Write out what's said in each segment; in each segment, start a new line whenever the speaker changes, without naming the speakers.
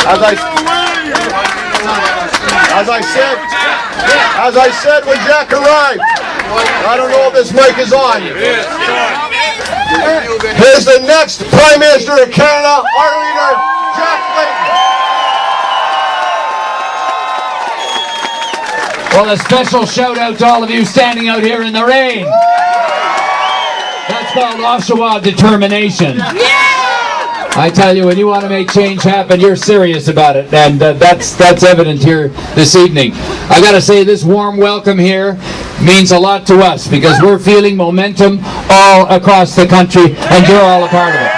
As I said when Jack arrived, I don't know if this mic is on. Here's the next Prime Minister of Canada, our leader, Jack Layton.
Well, a special shout out to all of you standing out here in the rain. That's called Oshawa determination. I tell you, when you want to make change happen, you're serious about it, and that's evident here this evening. I got to say, this warm welcome here means a lot to us because we're feeling momentum all across the country, and you're all a part of it.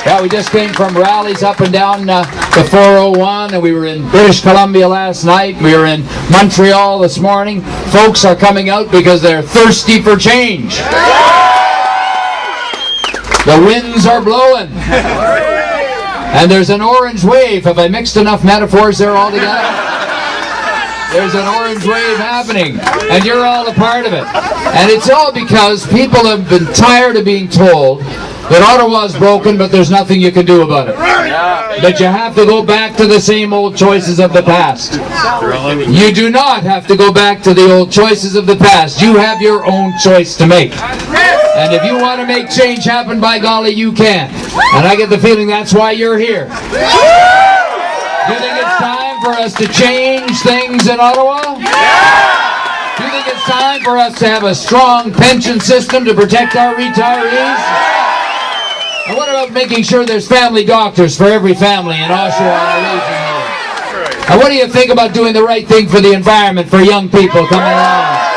Yeah, we just came from rallies up and down the 401, and we were in British Columbia last night. We were in Montreal this morning. Folks are coming out because they're thirsty for change. The winds are blowing. And there's an orange wave. Have I mixed enough metaphors there all together? There's an orange wave happening, and you're all a part of it. And it's all because people have been tired of being told that Ottawa's broken, but there's nothing you can do about it. That you have to go back to the same old choices of the past. You do not have to go back to the old choices of the past. You have your own choice to make. And if you want to make change happen, by golly, you can. And I get the feeling that's why you're here. Do you think it's time for us to change things in Ottawa? Do you think it's time for us to have a strong pension system to protect our retirees? And what about making sure there's family doctors for every family in Oshawa and the region here? And what do you think about doing the right thing for the environment for young people coming along?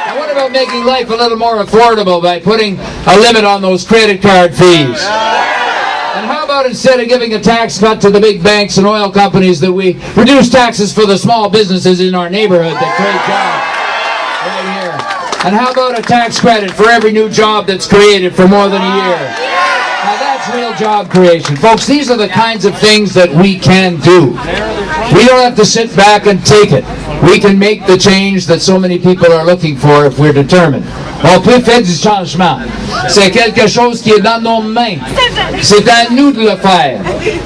And what about making life a little more affordable by putting a limit on those credit card fees? And how about instead of giving a tax cut to the big banks and oil companies, that we reduce taxes for the small businesses in our neighborhood that create jobs right here? And how about a tax credit for every new job that's created for more than a year? Now that's real job creation. Folks, these are the kinds of things that we can do. We don't have to sit back and take it. We can make the change that so many people are looking for if we're determined. On peut faire du changement. C'est quelque chose qui est dans nos mains. C'est à nous de le faire.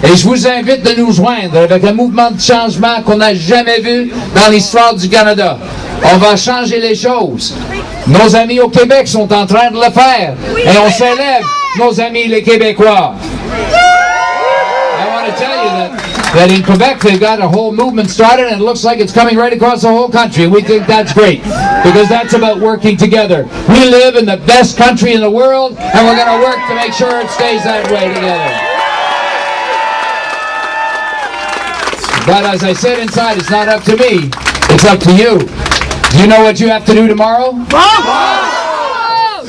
Et je vous invite de nous joindre avec un mouvement de changement qu'on n'a jamais vu dans l'histoire du Canada. On va changer les choses. Nos amis au Québec sont en train de le faire. Et on célèbre nos amis les Québécois. I want to tell you that in Quebec they've got a whole movement started, and it looks like it's coming right across the whole country. We think that's great because that's about working together. We live in the best country in the world, and we're going to work to make sure it stays that way together. But as I said inside, it's not up to me, it's up to you. Do you know what you have to do tomorrow?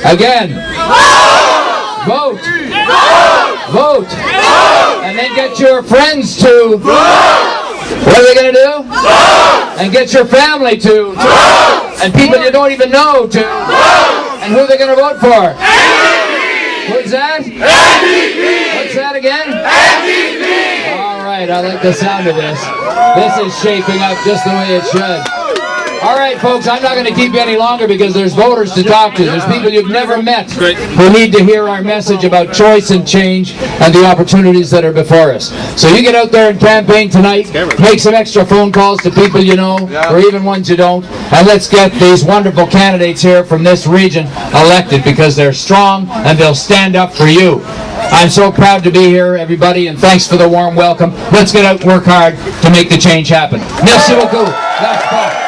Again. Vote. Vote. And then get your friends to vote. What are they going to do? Vote. And get your family to vote. And people you don't even know to vote. And who are they going to vote for? NDP. Who's that? NDP. What's that again? NDP. All right, I like the sound of this. This is shaping up just the way it should. All right, folks, I'm not going to keep you any longer because there's voters to talk to. There's people you've never met who need to hear our message about choice and change and the opportunities that are before us. So you get out there and campaign tonight, make some extra phone calls to people you know, or even ones you don't, and let's get these wonderful candidates here from this region elected because they're strong and they'll stand up for you. I'm so proud to be here, everybody, and thanks for the warm welcome. Let's get out and work hard to make the change happen. Merci beaucoup. That's fun.